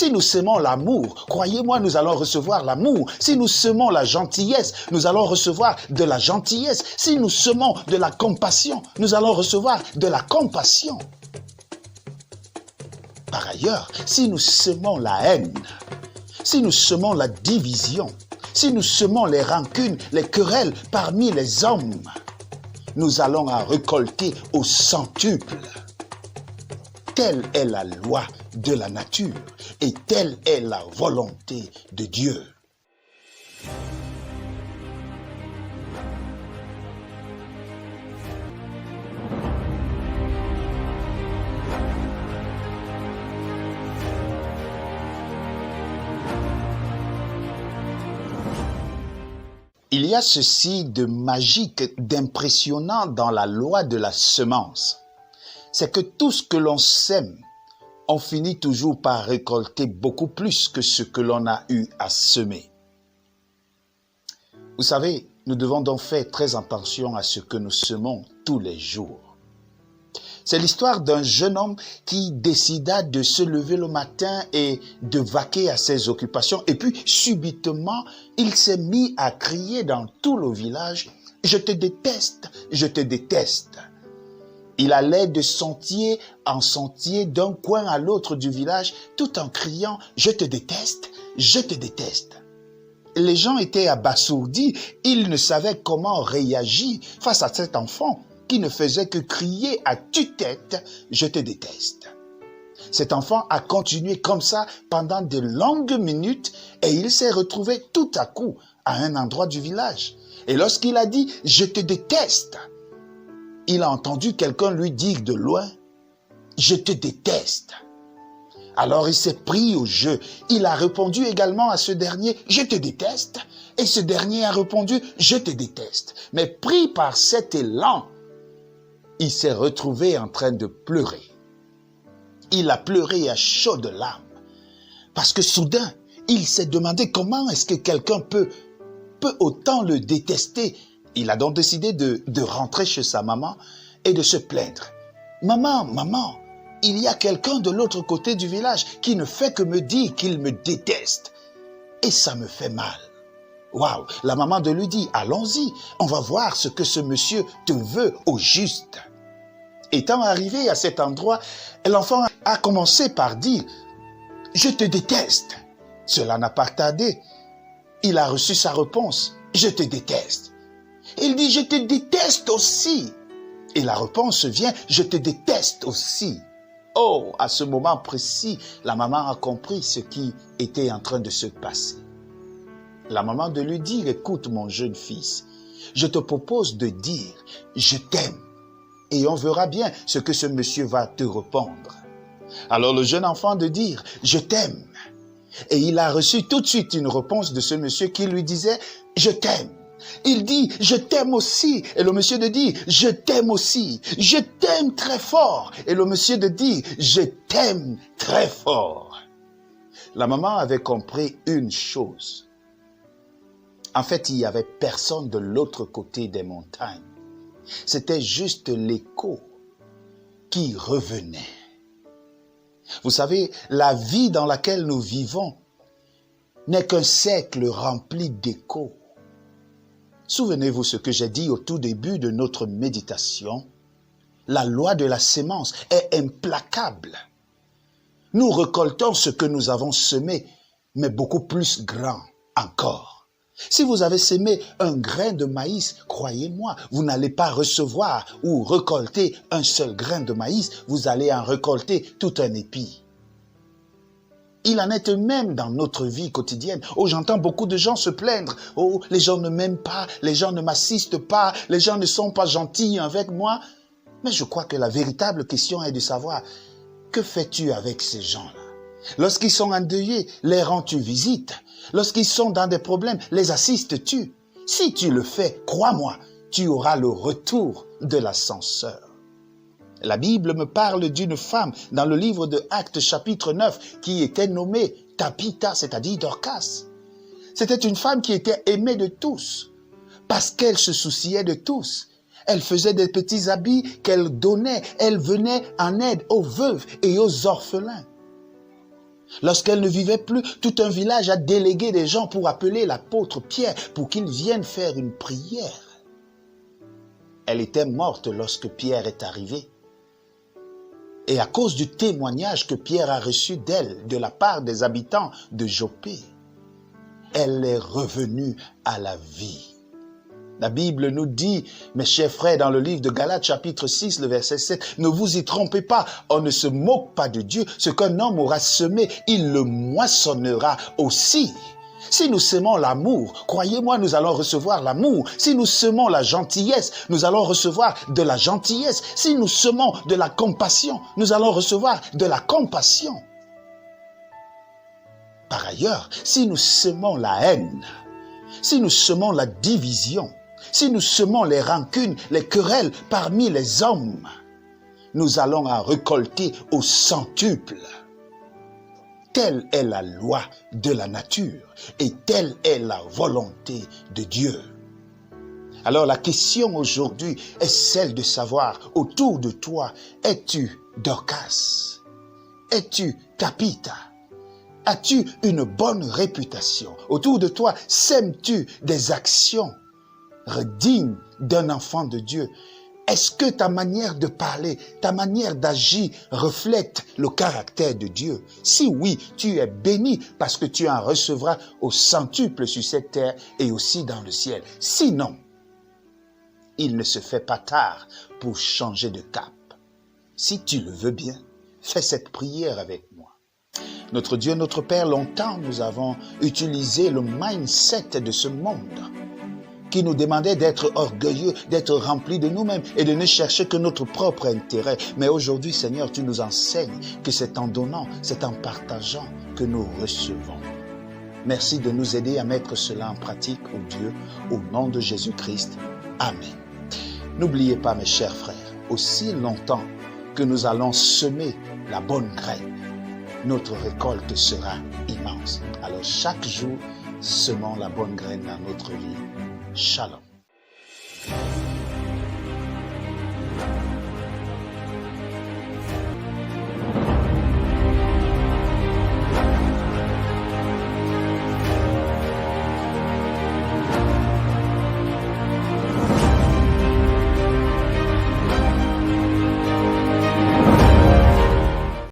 Si nous semons l'amour, croyez-moi, nous allons recevoir l'amour. Si nous semons la gentillesse, nous allons recevoir de la gentillesse. Si nous semons de la compassion, nous allons recevoir de la compassion. Par ailleurs, si nous semons la haine, si nous semons la division, si nous semons les rancunes, les querelles parmi les hommes, nous allons en récolter au centuple. Telle est la loi de la nature et telle est la volonté de Dieu. Il y a ceci de magique, d'impressionnant dans la loi de la semence. C'est que tout ce que l'on sème, on finit toujours par récolter beaucoup plus que ce que l'on a eu à semer. Vous savez, nous devons donc faire très attention à ce que nous semons tous les jours. C'est l'histoire d'un jeune homme qui décida de se lever le matin et de vaquer à ses occupations. Et puis, subitement, il s'est mis à crier dans tout le village, « Je te déteste, je te déteste ». Il allait de sentier en sentier, d'un coin à l'autre du village, tout en criant « Je te déteste, je te déteste ». Les gens étaient abasourdis, ils ne savaient comment réagir face à cet enfant qui ne faisait que crier à tue-tête « Je te déteste ». Cet enfant a continué comme ça pendant de longues minutes et il s'est retrouvé tout à coup à un endroit du village. Et lorsqu'il a dit « Je te déteste », il a entendu quelqu'un lui dire de loin « Je te déteste ». Alors il s'est pris au jeu. Il a répondu également à ce dernier « Je te déteste ». Et ce dernier a répondu « Je te déteste ». Mais pris par cet élan, il s'est retrouvé en train de pleurer. Il a pleuré à chaudes larmes. Parce que soudain, il s'est demandé comment est-ce que quelqu'un peut autant le détester. Il a donc décidé de rentrer chez sa maman et de se plaindre. « Maman, maman, il y a quelqu'un de l'autre côté du village qui ne fait que me dire qu'il me déteste. Et ça me fait mal. » Waouh! La maman de lui dit « Allons-y, on va voir ce que ce monsieur te veut au juste. » Étant arrivé à cet endroit, l'enfant a commencé par dire « Je te déteste ». Cela n'a pas tardé. Il a reçu sa réponse « Je te déteste ». Il dit « Je te déteste aussi ». Et la réponse vient « Je te déteste aussi ». Oh, à ce moment précis, la maman a compris ce qui était en train de se passer. La maman de lui dit « Écoute mon jeune fils, je te propose de dire « Je t'aime ». Et on verra bien ce que ce monsieur va te répondre. Alors le jeune enfant de dire « Je t'aime ». Et il a reçu tout de suite une réponse de ce monsieur qui lui disait « Je t'aime ». Il dit « Je t'aime aussi ». Et le monsieur de dire « Je t'aime aussi ». « Je t'aime très fort ». Et le monsieur de dire « Je t'aime très fort ». La maman avait compris une chose. En fait, il n'y avait personne de l'autre côté des montagnes. C'était juste l'écho qui revenait. Vous savez, la vie dans laquelle nous vivons n'est qu'un cercle rempli d'échos. Souvenez-vous ce que j'ai dit au tout début de notre méditation. La loi de la sémence est implacable. Nous récoltons ce que nous avons semé, mais beaucoup plus grand encore. Si vous avez semé un grain de maïs, croyez-moi, vous n'allez pas recevoir ou récolter un seul grain de maïs, vous allez en récolter tout un épi. Il en est même dans notre vie quotidienne. Oh, j'entends beaucoup de gens se plaindre. Oh, les gens ne m'aiment pas, les gens ne m'assistent pas, les gens ne sont pas gentils avec moi. Mais je crois que la véritable question est de savoir, que fais-tu avec ces gens-là? Lorsqu'ils sont endeuillés, les rends-tu visite? Lorsqu'ils sont dans des problèmes, les assistes-tu? Si tu le fais, crois-moi, tu auras le retour de l'ascenseur. La Bible me parle d'une femme dans le livre de Actes chapitre 9 qui était nommée Tabitha, c'est-à-dire Dorcas. C'était une femme qui était aimée de tous parce qu'elle se souciait de tous. Elle faisait des petits habits qu'elle donnait. Elle venait en aide aux veuves et aux orphelins. Lorsqu'elle ne vivait plus, tout un village a délégué des gens pour appeler l'apôtre Pierre pour qu'il vienne faire une prière. Elle était morte lorsque Pierre est arrivé. Et à cause du témoignage que Pierre a reçu d'elle, de la part des habitants de Joppé, elle est revenue à la vie. La Bible nous dit, mes chers frères, dans le livre de Galates chapitre 6, le verset 7, « Ne vous y trompez pas, on ne se moque pas de Dieu. Ce qu'un homme aura semé, il le moissonnera aussi. » Si nous semons l'amour, croyez-moi, nous allons recevoir l'amour. Si nous semons la gentillesse, nous allons recevoir de la gentillesse. Si nous semons de la compassion, nous allons recevoir de la compassion. Par ailleurs, si nous semons la haine, si nous semons la division, si nous semons les rancunes, les querelles parmi les hommes, nous allons en récolter au centuple. Telle est la loi de la nature et telle est la volonté de Dieu. Alors la question aujourd'hui est celle de savoir, autour de toi, es-tu Dorcas? Es-tu Tabitha? As-tu une bonne réputation? Autour de toi, sèmes-tu des actions dignes d'un enfant de Dieu? Est-ce que ta manière de parler, ta manière d'agir reflète le caractère de Dieu? Si oui, tu es béni parce que tu en recevras au centuple sur cette terre et aussi dans le ciel. Sinon, il ne se fait pas tard pour changer de cap. Si tu le veux bien, fais cette prière avec moi. Notre Dieu, notre Père, longtemps nous avons utilisé le mindset de ce monde qui nous demandait d'être orgueilleux, d'être remplis de nous-mêmes et de ne chercher que notre propre intérêt. Mais aujourd'hui, Seigneur, tu nous enseignes que c'est en donnant, c'est en partageant que nous recevons. Merci de nous aider à mettre cela en pratique, ô Dieu, au nom de Jésus-Christ. Amen. N'oubliez pas, mes chers frères, aussi longtemps que nous allons semer la bonne graine, notre récolte sera immense. Alors chaque jour, semons la bonne graine dans notre vie. Shalom.